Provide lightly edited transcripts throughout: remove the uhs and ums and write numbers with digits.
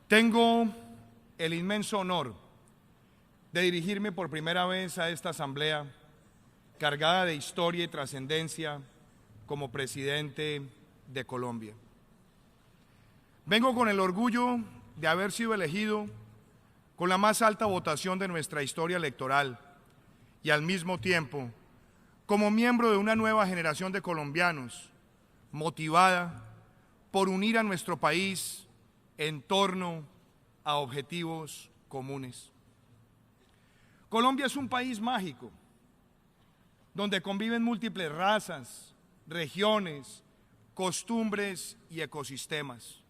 Tengo el inmenso honor de dirigirme por primera vez a esta asamblea cargada de historia y trascendencia como presidente de Colombia. Vengo con el orgullo de haber sido elegido con la más alta votación de nuestra historia electoral y al mismo tiempo como miembro de una nueva generación de colombianos motivada por unir a nuestro país en torno a objetivos comunes. Colombia es un país mágico, donde conviven múltiples razas, regiones, costumbres y ecosistemas.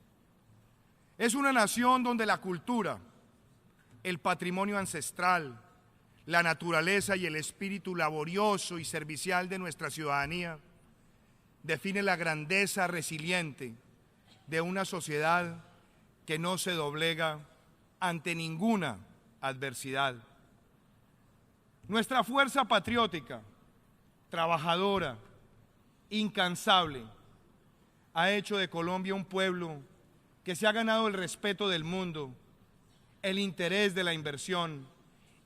Es una nación donde la cultura, el patrimonio ancestral, la naturaleza y el espíritu laborioso y servicial de nuestra ciudadanía define la grandeza resiliente de una sociedad que no se doblega ante ninguna adversidad. Nuestra fuerza patriótica, trabajadora, incansable, ha hecho de Colombia un pueblo que se ha ganado el respeto del mundo, el interés de la inversión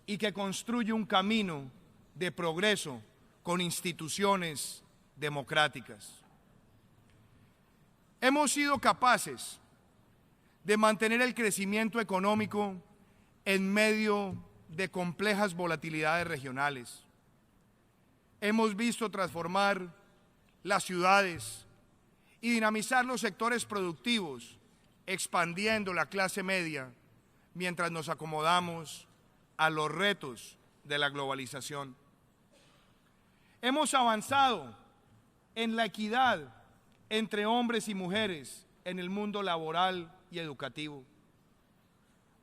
y que construye un camino de progreso con instituciones democráticas. Hemos sido capaces de mantener el crecimiento económico en medio de complejas volatilidades regionales. Hemos visto transformar las ciudades y dinamizar los sectores productivos, expandiendo la clase media mientras nos acomodamos a los retos de la globalización. Hemos avanzado en la equidad entre hombres y mujeres en el mundo laboral y educativo.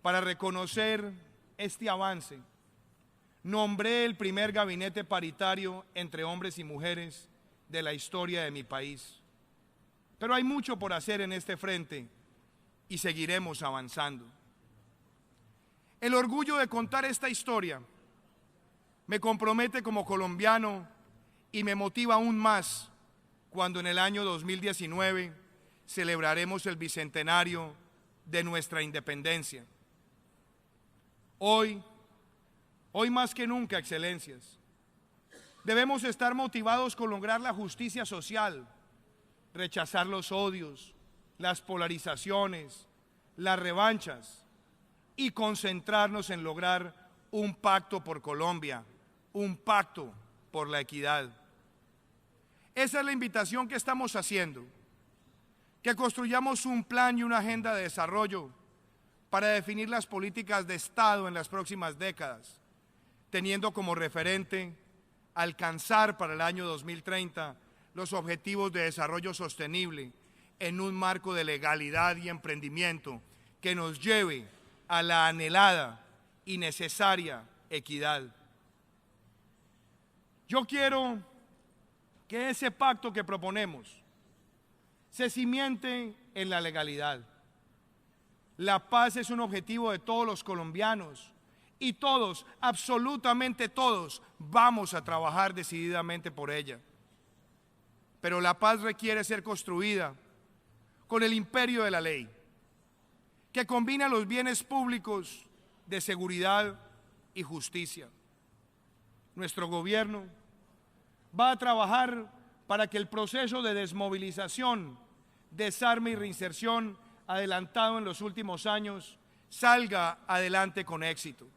Para reconocer este avance, nombré el primer gabinete paritario entre hombres y mujeres de la historia de mi país. Pero hay mucho por hacer en este frente y seguiremos avanzando. El orgullo de contar esta historia me compromete como colombiano y me motiva aún más cuando en el año 2019 celebraremos el bicentenario de nuestra independencia. Hoy más que nunca, excelencias, debemos estar motivados con lograr la justicia social, rechazar los odios, las polarizaciones, las revanchas y concentrarnos en lograr un pacto por Colombia, un pacto por la equidad. Esa es la invitación que estamos haciendo, que construyamos un plan y una agenda de desarrollo para definir las políticas de Estado en las próximas décadas, teniendo como referente alcanzar para el año 2030 los objetivos de desarrollo sostenible en un marco de legalidad y emprendimiento que nos lleve a la anhelada y necesaria equidad. Yo quiero que ese pacto que proponemos se cimiente en la legalidad. La paz es un objetivo de todos los colombianos y todos, absolutamente todos, vamos a trabajar decididamente por ella. Pero la paz requiere ser construida con el imperio de la ley, que combina los bienes públicos de seguridad y justicia. Nuestro gobierno va a trabajar para que el proceso de desmovilización, desarme y reinserción adelantado en los últimos años salga adelante con éxito.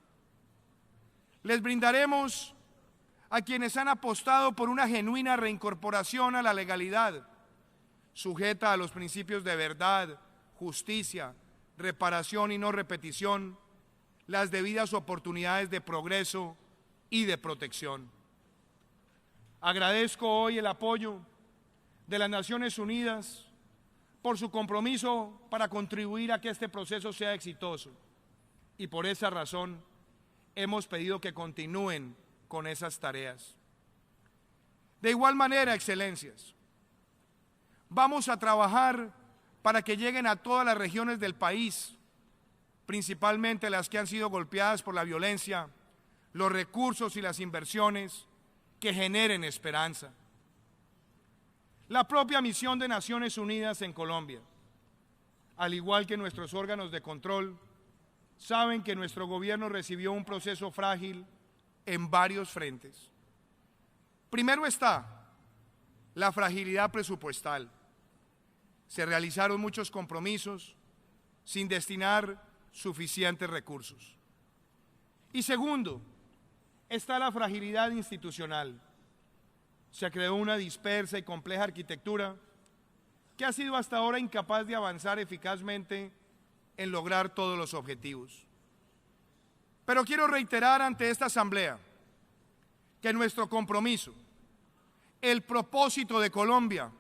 Les brindaremos a quienes han apostado por una genuina reincorporación a la legalidad, sujeta a los principios de verdad, justicia, reparación y no repetición, las debidas oportunidades de progreso y de protección. Agradezco hoy el apoyo de las Naciones Unidas por su compromiso para contribuir a que este proceso sea exitoso y por esa razón hemos pedido que continúen con esas tareas. De igual manera, excelencias, vamos a trabajar para que lleguen a todas las regiones del país, principalmente las que han sido golpeadas por la violencia, los recursos y las inversiones que generen esperanza. La propia misión de Naciones Unidas en Colombia al igual que nuestros órganos de control, saben que nuestro gobierno recibió un proceso frágil en varios frentes. Primero está la fragilidad presupuestal. Se realizaron muchos compromisos sin destinar suficientes recursos. Y segundo, está la fragilidad institucional. Se creó una dispersa y compleja arquitectura que ha sido hasta ahora incapaz de avanzar eficazmente en lograr todos los objetivos. Pero quiero reiterar ante esta Asamblea que nuestro compromiso, el propósito de Colombia,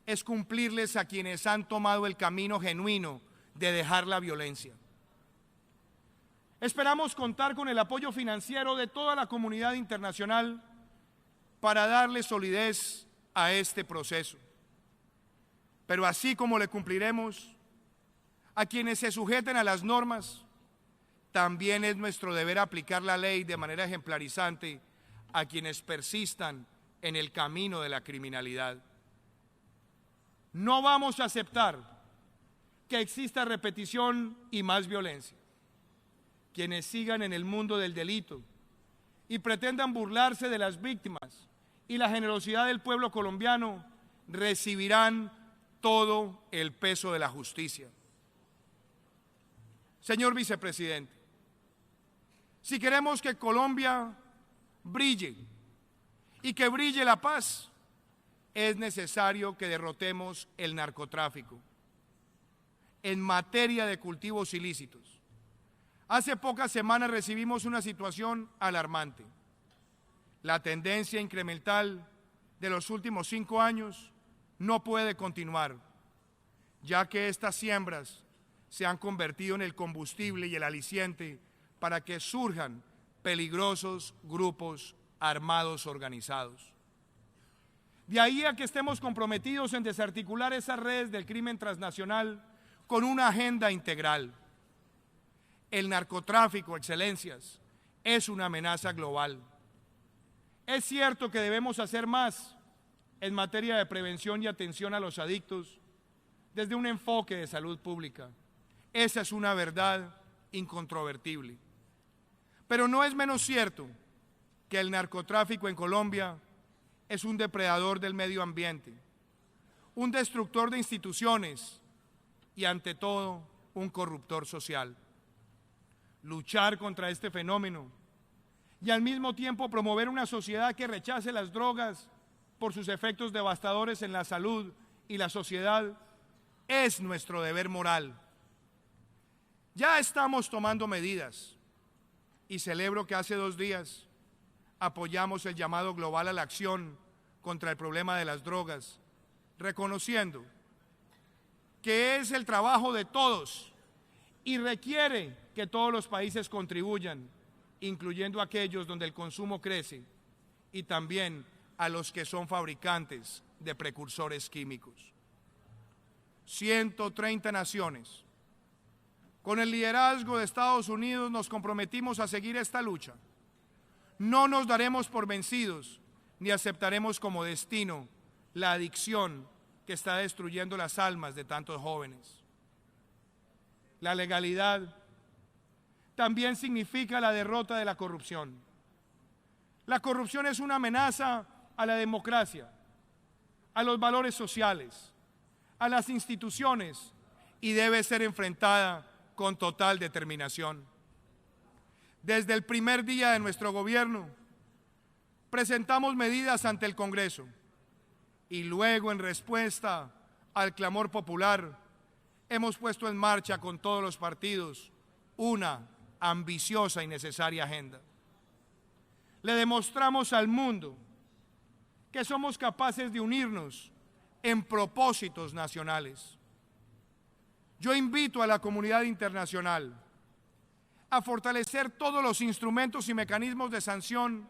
es cumplirles a quienes han tomado el camino genuino de dejar la violencia. Esperamos contar con el apoyo financiero de toda la comunidad internacional para darle solidez a este proceso. Pero así como le cumpliremos a quienes se sujeten a las normas, también es nuestro deber aplicar la ley de manera ejemplarizante a quienes persistan en el camino de la criminalidad. No vamos a aceptar que exista repetición y más violencia. Quienes sigan en el mundo del delito y pretendan burlarse de las víctimas y la generosidad del pueblo colombiano recibirán todo el peso de la justicia. Señor vicepresidente, si queremos que Colombia brille y que brille la paz, es necesario que derrotemos el narcotráfico. En materia de cultivos ilícitos, hace pocas semanas recibimos una situación alarmante. La tendencia incremental de los últimos 5 años no puede continuar, ya que estas siembras se han convertido en el combustible y el aliciente para que surjan peligrosos grupos armados organizados. De ahí a que estemos comprometidos en desarticular esas redes del crimen transnacional con una agenda integral. El narcotráfico, excelencias, es una amenaza global. Es cierto que debemos hacer más en materia de prevención y atención a los adictos desde un enfoque de salud pública. Esa es una verdad incontrovertible. Pero no es menos cierto que el narcotráfico en Colombia es un depredador del medio ambiente, un destructor de instituciones y, ante todo, un corruptor social. Luchar contra este fenómeno y al mismo tiempo promover una sociedad que rechace las drogas por sus efectos devastadores en la salud y la sociedad es nuestro deber moral. Ya estamos tomando medidas y celebro que hace 2 días apoyamos el llamado global a la acción contra el problema de las drogas, reconociendo que es el trabajo de todos y requiere que todos los países contribuyan, incluyendo aquellos donde el consumo crece y también a los que son fabricantes de precursores químicos. 130 naciones. Con el liderazgo de Estados Unidos nos comprometimos a seguir esta lucha. No nos daremos por vencidos ni aceptaremos como destino la adicción que está destruyendo las almas de tantos jóvenes. La legalidad también significa la derrota de la corrupción. La corrupción es una amenaza a la democracia, a los valores sociales, a las instituciones y debe ser enfrentada con total determinación. Desde el primer día de nuestro gobierno, presentamos medidas ante el Congreso y luego, en respuesta al clamor popular, hemos puesto en marcha con todos los partidos una ambiciosa y necesaria agenda. Le demostramos al mundo que somos capaces de unirnos en propósitos nacionales. Yo invito a la comunidad internacional a fortalecer todos los instrumentos y mecanismos de sanción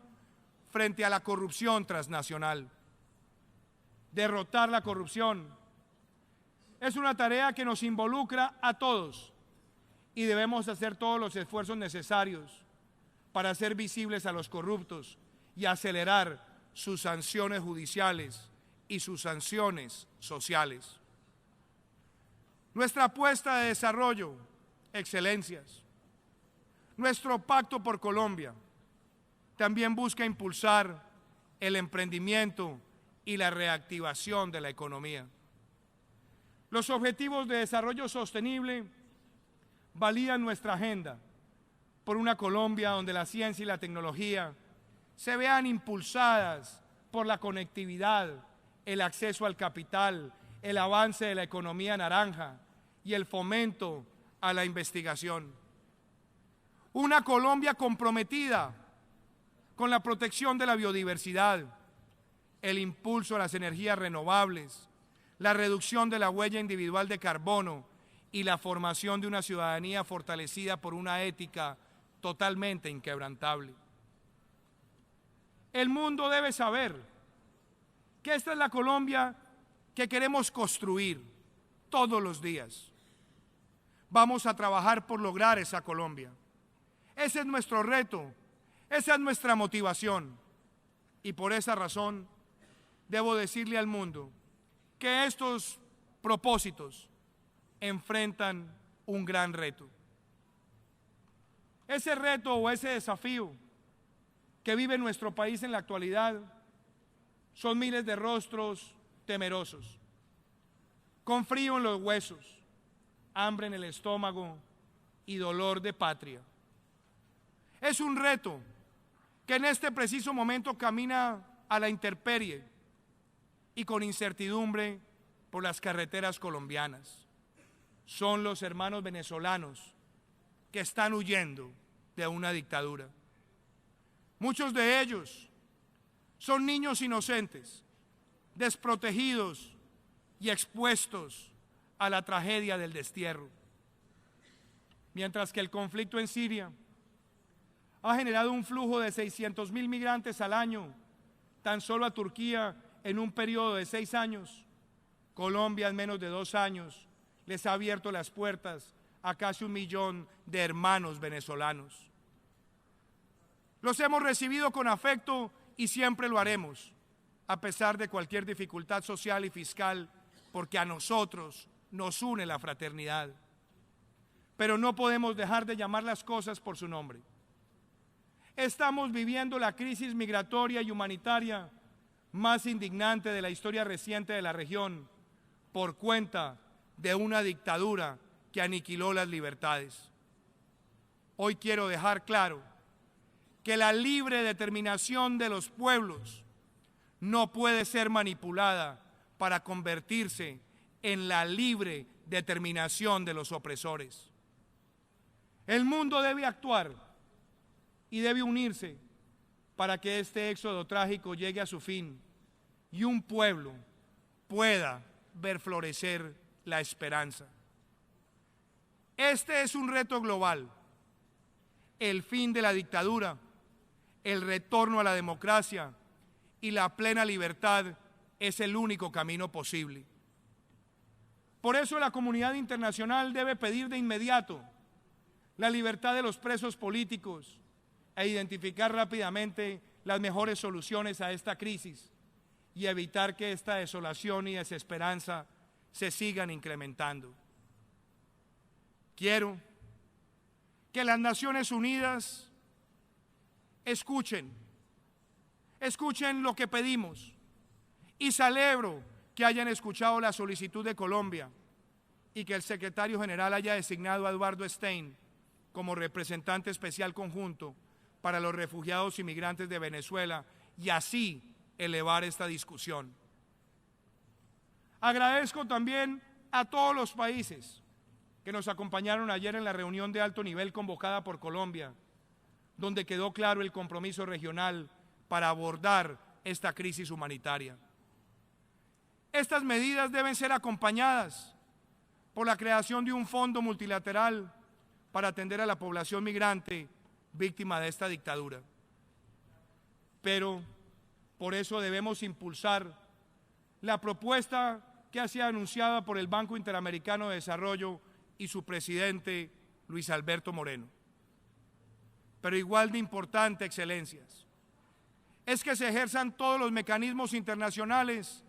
frente a la corrupción transnacional. Derrotar la corrupción es una tarea que nos involucra a todos y debemos hacer todos los esfuerzos necesarios para hacer visibles a los corruptos y acelerar sus sanciones judiciales y sus sanciones sociales. Nuestra apuesta de desarrollo, excelencias. Nuestro pacto por Colombia también busca impulsar el emprendimiento y la reactivación de la economía. Los objetivos de desarrollo sostenible validan nuestra agenda por una Colombia donde la ciencia y la tecnología se vean impulsadas por la conectividad, el acceso al capital, el avance de la economía naranja y el fomento a la investigación. Una Colombia comprometida con la protección de la biodiversidad, el impulso a las energías renovables, la reducción de la huella individual de carbono y la formación de una ciudadanía fortalecida por una ética totalmente inquebrantable. El mundo debe saber que esta es la Colombia que queremos construir todos los días. Vamos a trabajar por lograr esa Colombia. Ese es nuestro reto, esa es nuestra motivación. Y por esa razón debo decirle al mundo que estos propósitos enfrentan un gran reto. Ese reto o ese desafío que vive nuestro país en la actualidad son miles de rostros temerosos, con frío en los huesos, hambre en el estómago y dolor de patria. Es un reto que en este preciso momento camina a la intemperie y con incertidumbre por las carreteras colombianas. Son los hermanos venezolanos que están huyendo de una dictadura. Muchos de ellos son niños inocentes, desprotegidos y expuestos a la tragedia del destierro. Mientras que el conflicto en Siria ha generado un flujo de 600.000 migrantes al año, tan solo a Turquía en un periodo de 6 años, Colombia en menos de 2 años les ha abierto las puertas a casi 1 millón de hermanos venezolanos. Los hemos recibido con afecto y siempre lo haremos, a pesar de cualquier dificultad social y fiscal, porque a nosotros nos une la fraternidad. Pero no podemos dejar de llamar las cosas por su nombre. Estamos viviendo la crisis migratoria y humanitaria más indignante de la historia reciente de la región por cuenta de una dictadura que aniquiló las libertades. Hoy quiero dejar claro que la libre determinación de los pueblos no puede ser manipulada para convertirse en la libre determinación de los opresores. El mundo debe actuar y debe unirse para que este éxodo trágico llegue a su fin y un pueblo pueda ver florecer la esperanza. Este es un reto global, el fin de la dictadura, el retorno a la democracia y la plena libertad es el único camino posible. Por eso la comunidad internacional debe pedir de inmediato la libertad de los presos políticos e identificar rápidamente las mejores soluciones a esta crisis y evitar que esta desolación y desesperanza se sigan incrementando. Quiero que las Naciones Unidas escuchen lo que pedimos y celebro que hayan escuchado la solicitud de Colombia y que el secretario general haya designado a Eduardo Stein como representante especial conjunto para los refugiados y migrantes de Venezuela y así elevar esta discusión. Agradezco también a todos los países que nos acompañaron ayer en la reunión de alto nivel convocada por Colombia, donde quedó claro el compromiso regional para abordar esta crisis humanitaria. Estas medidas deben ser acompañadas por la creación de un fondo multilateral para atender a la población migrante víctima de esta dictadura. Pero por eso debemos impulsar la propuesta que ha sido anunciada por el Banco Interamericano de Desarrollo y su presidente Luis Alberto Moreno. Pero igual de importante, excelencias, es que se ejerzan todos los mecanismos internacionales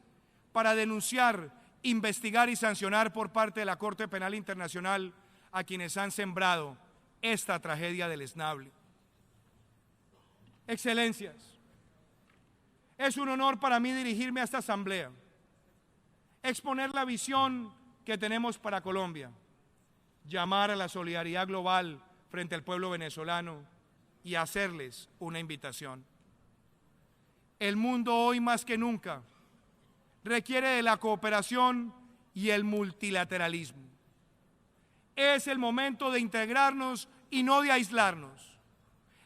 para denunciar investigar y sancionar por parte de la Corte Penal Internacional a quienes han sembrado esta tragedia deleznable. Excelencias, es un honor para mí dirigirme a esta asamblea, exponer la visión que tenemos para Colombia, llamar a la solidaridad global frente al pueblo venezolano y hacerles una invitación. El mundo hoy más que nunca requiere de la cooperación y el multilateralismo. Es el momento de integrarnos y no de aislarnos.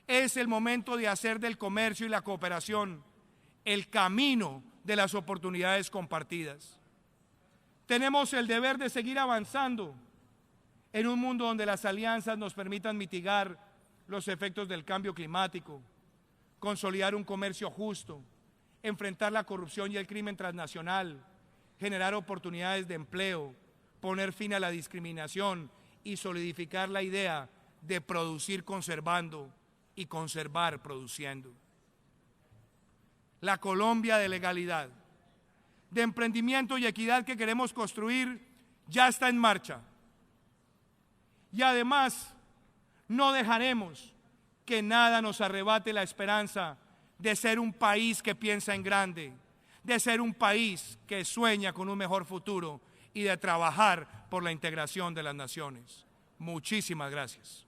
Es el momento de hacer del comercio y la cooperación el camino de las oportunidades compartidas. Tenemos el deber de seguir avanzando en un mundo donde las alianzas nos permitan mitigar los efectos del cambio climático, consolidar un comercio justo, enfrentar la corrupción y el crimen transnacional, generar oportunidades de empleo, poner fin a la discriminación y solidificar la idea de producir conservando y conservar produciendo. La Colombia de legalidad, de emprendimiento y equidad que queremos construir ya está en marcha. Y además, no dejaremos que nada nos arrebate la esperanza de ser un país que piensa en grande, de ser un país que sueña con un mejor futuro y de trabajar por la integración de las naciones. Muchísimas gracias.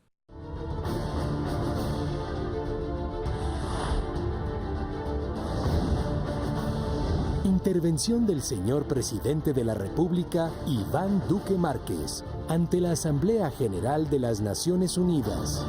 Intervención del señor Presidente de la República, Iván Duque Márquez, ante la Asamblea General de las Naciones Unidas.